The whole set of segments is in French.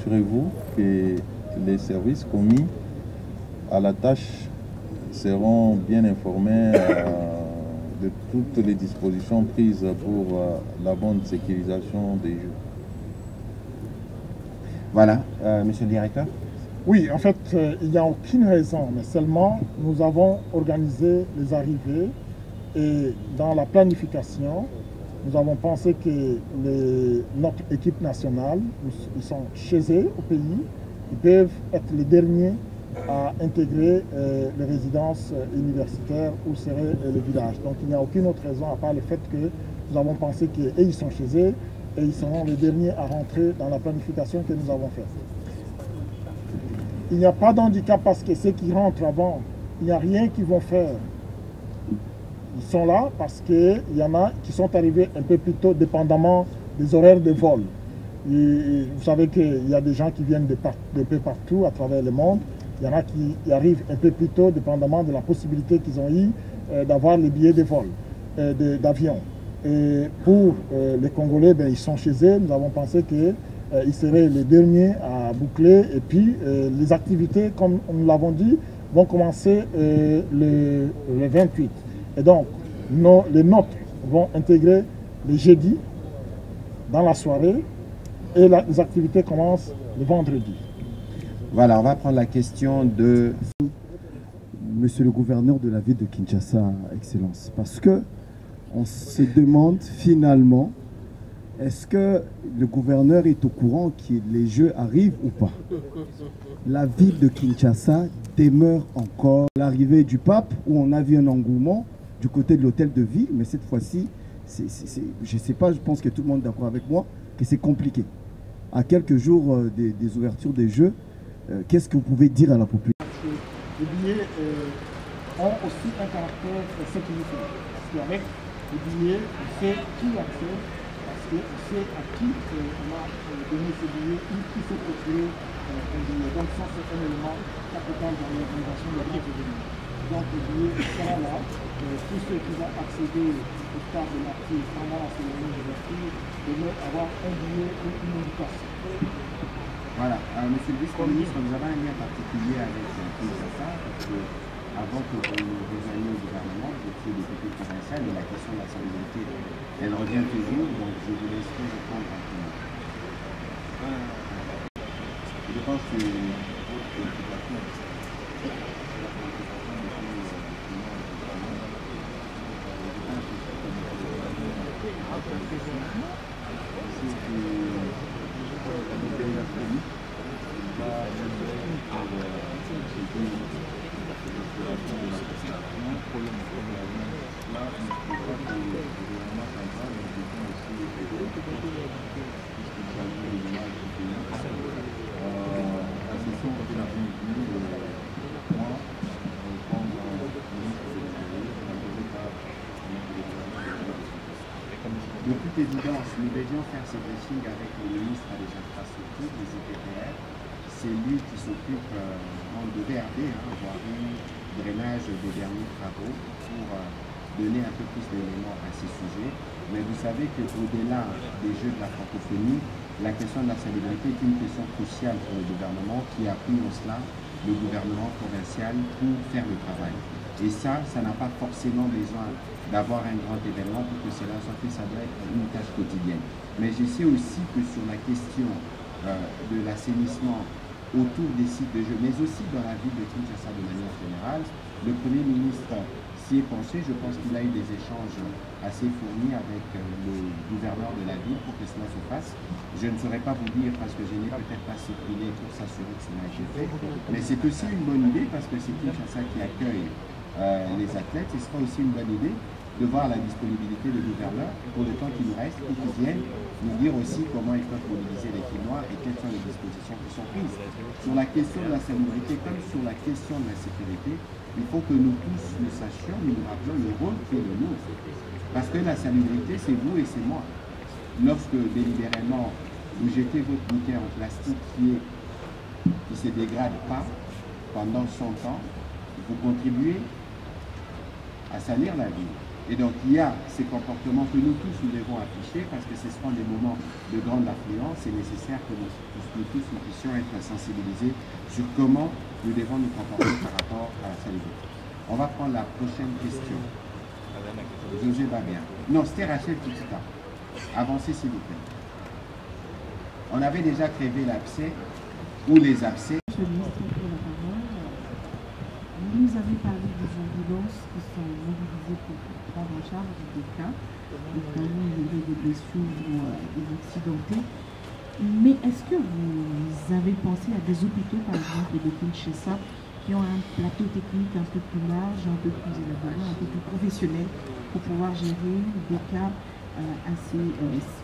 Assurez-vous que les services commis à la tâche seront bien informés de toutes les dispositions prises pour la bonne sécurisation des jeux. Voilà, monsieur le directeur. Oui, en fait, il n'y a aucune raison, mais seulement nous avons organisé les arrivées et dans la planification, nous avons pensé que notre équipe nationale, ils sont chez eux au pays, ils peuvent être les derniers à intégrer les résidences universitaires où serait le village. Donc il n'y a aucune autre raison à part le fait que nous avons pensé qu'ils sont chez eux et ils seront les derniers à rentrer dans la planification que nous avons faite. Il n'y a pas d'handicap parce que ceux qui rentrent avant, il n'y a rien qu'ils vont faire. Ils sont là parce qu'il y en a qui sont arrivés un peu plus tôt, dépendamment des horaires de vol. Et vous savez qu'il y a des gens qui viennent de peu partout à travers le monde. Il y en a qui arrivent un peu plus tôt, dépendamment de la possibilité qu'ils ont eu d'avoir les billets de vol, d'avion. Et pour les Congolais, ben, ils sont chez eux. Nous avons pensé qu'ils seraient les derniers à boucler. Et puis, les activités, comme nous l'avons dit, vont commencer le 28. Et donc, les nôtres vont intégrer le jeudi dans la soirée et les activités commencent le vendredi. Voilà, on va prendre la question de... Monsieur le gouverneur de la ville de Kinshasa, Excellence, parce que on se demande finalement, est-ce que le gouverneur est au courant que les Jeux arrivent ou pas? La ville de Kinshasa demeure encore l'arrivée du pape, où on a vu un engouement du côté de l'hôtel de ville, mais cette fois-ci, je ne sais pas, je pense que tout le monde est d'accord avec moi, que c'est compliqué. À quelques jours des ouvertures des Jeux, qu'est-ce que vous pouvez dire à la population? Les billets ont aussi un caractère sécurité. Parce qu'avec les billets, on sait qui accède, parce qu'on sait à qui on a donné ces billets, qui s'est procuré un billet. Donc ça, c'est un élément capital dans l'organisation de l'événement. Donc les billets seront là. Tous ceux qui vont accéder au stade de martyrs pendant la cérémonie d'ouverture devront avoir un billet ou une invitation. Voilà, monsieur le vice-ministre, vous avez un lien particulier avec Kinshasa, parce que avant que vous rejoigniez au gouvernement, vous étiez député provincial et la question de la sécurité, elle revient toujours, donc je vous laisserai répondre rapidement. Je pense que votre préoccupation De toute évidence, nous devions faire ce briefing avec le ministre des Infrastructures, des IPTR. C'est lui qui s'occupe de VRD, voirie, drainage des derniers travaux, pour donner un peu plus d'éléments à ces sujets. Mais vous savez qu'au-delà des Jeux de la francophonie, la question de la salubrité est une question cruciale pour le gouvernement qui appuie en cela le gouvernement provincial pour faire le travail. Et ça n'a pas forcément besoin d'avoir un grand événement pour que cela soit fait, ça doit être une tâche quotidienne. Mais je sais aussi que sur la question de l'assainissement autour des sites de jeux, mais aussi dans la ville de Kinshasa de manière générale, le Premier ministre s'y est penché. Je pense qu'il a eu des échanges assez fournis avec le gouverneur de la ville pour que cela se fasse. Je ne saurais pas vous dire parce que je n'ai peut-être pas circulé pour s'assurer que cela a été fait, mais c'est aussi une bonne idée parce que c'est Kinshasa qui accueille les athlètes. Ce sera aussi une bonne idée de voir la disponibilité du gouverneur pour le temps qui nous reste et qu'ils viennent nous dire aussi comment ils peuvent mobiliser les Quinois et quelles sont les dispositions qui sont prises. Sur la question de la salubrité comme sur la question de la sécurité, il faut que nous tous nous sachions, nous nous rappelons le rôle qui est le nôtre. Parce que la salubrité, c'est vous et c'est moi. Lorsque délibérément vous jetez votre bouteille en plastique qui ne se dégrade pas pendant 100 ans, vous contribuez à salir la ville. Et donc il y a ces comportements que nous tous nous devons afficher parce que ce seront des moments de grande affluence. C'est nécessaire que nous tous nous puissions être sensibilisés sur comment nous devons nous comporter par rapport à la salubrité. On va prendre la prochaine question. José Babien. Non, c'était Rachel tout ça. Avancez s'il vous plaît. On avait déjà créé l'abcès ou les abcès. Monsieur le ministre, pour la parole. Vous nous avez parlé des ambulances qui sont mobilisées pour prendre en charge des cas, notamment il y avait des blessures ou des accidentés. Mais est-ce que vous avez pensé à des hôpitaux, par exemple de Kinshasa, qui ont un plateau technique un peu plus large, un peu plus élaboré, un peu plus professionnel pour pouvoir gérer des cas assez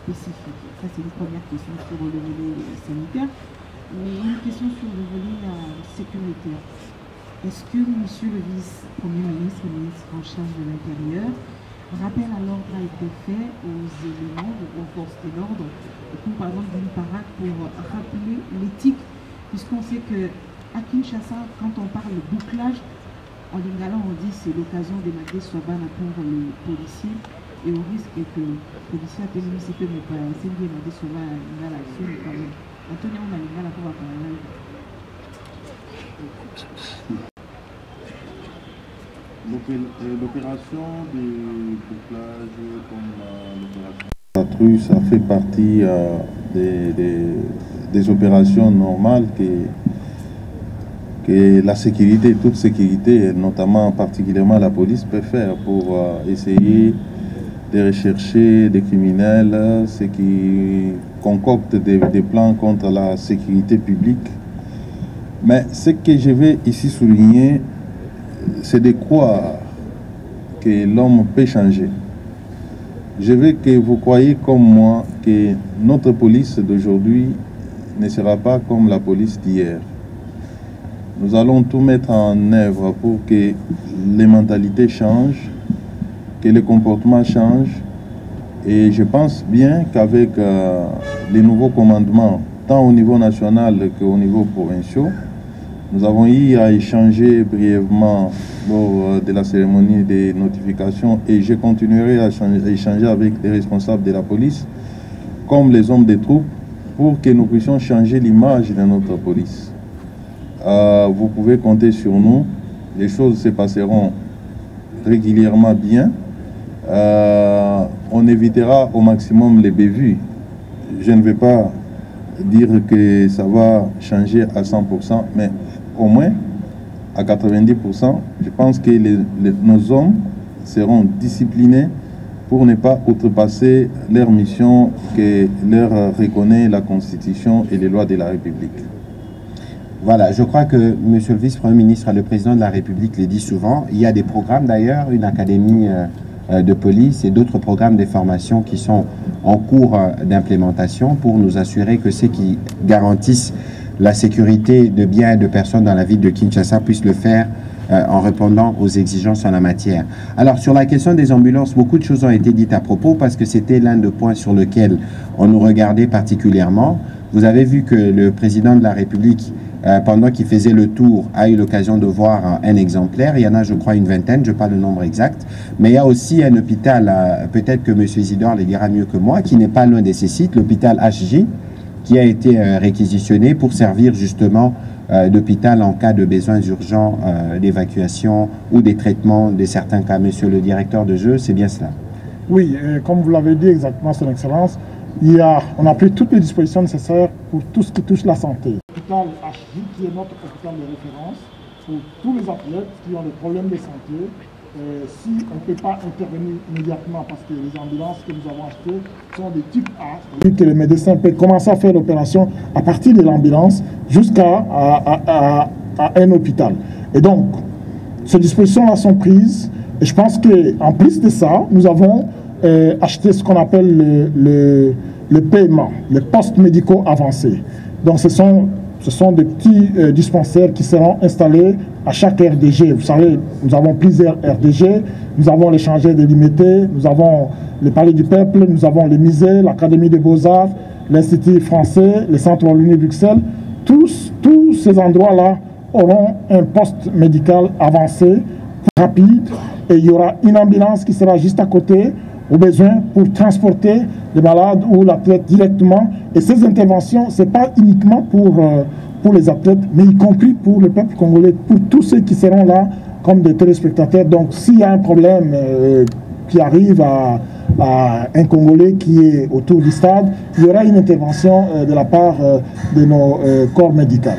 spécifiques? Ça, c'est une première question sur le volet sanitaire. Mais une question sur le volet sécuritaire. Est-ce que Monsieur le vice-premier ministre, le ministre en charge de l'Intérieur, rappel à l'ordre a été fait aux éléments, aux forces de l'ordre, pour par exemple d'une parade pour rappeler l'éthique, puisqu'on sait que à Kinshasa, quand on parle de bouclage, en lingala on dit c'est l'occasion de mettre Swabana pour les policiers, et au risque que les policiers appellent municipaux mais pas c'est bien de Swabana lingala action quand même. Antonio on a lingala pour la parole. L'opération de bouclage comme l'opération patrouille, ça fait partie des opérations normales que la sécurité, toute sécurité, notamment particulièrement la police, peut faire pour essayer de rechercher des criminels, ceux qui concoctent des plans contre la sécurité publique. Mais ce que je vais ici souligner, c'est de croire que l'homme peut changer. Je veux que vous croyiez comme moi que notre police d'aujourd'hui ne sera pas comme la police d'hier. Nous allons tout mettre en œuvre pour que les mentalités changent, que les comportements changent. Et je pense bien qu'avec les nouveaux commandements, tant au niveau national qu'au niveau provincial, nous avons eu à échanger brièvement lors de la cérémonie de notification et je continuerai à échanger avec les responsables de la police, comme les hommes des troupes, pour que nous puissions changer l'image de notre police. Vous pouvez compter sur nous, les choses se passeront régulièrement bien. On évitera au maximum les bévues. Je ne vais pas dire que ça va changer à 100%, mais au moins à 90%, je pense que nos hommes seront disciplinés pour ne pas outrepasser leur mission que leur reconnaît la Constitution et les lois de la République. Voilà, je crois que Monsieur le vice-premier ministre, le président de la République le dit souvent. Il y a des programmes d'ailleurs, une académie de police et d'autres programmes de formation qui sont en cours d'implémentation pour nous assurer que ceux qui garantissent la sécurité de biens et de personnes dans la ville de Kinshasa puissent le faire en répondant aux exigences en la matière. Alors, sur la question des ambulances, beaucoup de choses ont été dites à propos parce que c'était l'un des points sur lequel on nous regardait particulièrement. Vous avez vu que le président de la République, pendant qu'il faisait le tour, a eu l'occasion de voir un exemplaire. Il y en a, je crois, une vingtaine, je n'ai pas le nombre exact. Mais il y a aussi un hôpital, peut-être que M. Isidore le dira mieux que moi, qui n'est pas loin de ces sites, l'hôpital HJ, qui a été réquisitionné pour servir justement d'hôpital en cas de besoins urgents d'évacuation ou des traitements de certains cas. Monsieur le directeur de jeu, c'est bien cela? Oui, comme vous l'avez dit exactement, Son Excellence, on a pris toutes les dispositions nécessaires pour tout ce qui touche la santé. L'hôpital HJ, qui est notre hôpital de référence pour tous les athlètes qui ont des problèmes de santé. Si on ne peut pas intervenir immédiatement parce que les ambulances que nous avons achetées sont des types A, que les médecins peuvent commencer à faire l'opération à partir de l'ambulance jusqu'à un hôpital. Et donc, ces dispositions-là sont prises. Et je pense qu'en plus de ça, nous avons acheté ce qu'on appelle le paiement, les postes médicaux avancés. Donc, ce sont des petits dispensaires qui seront installés à chaque RDG. Vous savez, nous avons plusieurs RDG, nous avons les changeurs délimités, nous avons les Palais du Peuple, nous avons les musées, l'Académie des Beaux-Arts, l'Institut français, le Centre Wallonie Bruxelles. Tous ces endroits-là auront un poste médical avancé, rapide, et il y aura une ambulance qui sera juste à côté, au besoin, pour transporter les malades ou l'athlète directement. Et ces interventions, ce n'est pas uniquement pour les athlètes, mais y compris pour le peuple congolais, pour tous ceux qui seront là comme des téléspectateurs. Donc s'il y a un problème qui arrive à un Congolais qui est autour du stade, il y aura une intervention de la part de nos corps médicaux.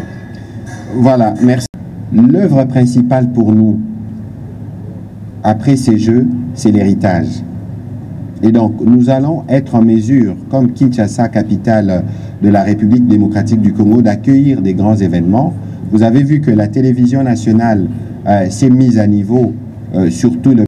Voilà, merci. L'œuvre principale pour nous, après ces Jeux, c'est l'héritage. Et donc, nous allons être en mesure, comme Kinshasa, capitale de la République démocratique du Congo, d'accueillir des grands événements. Vous avez vu que la télévision nationale s'est mise à niveau sur tout le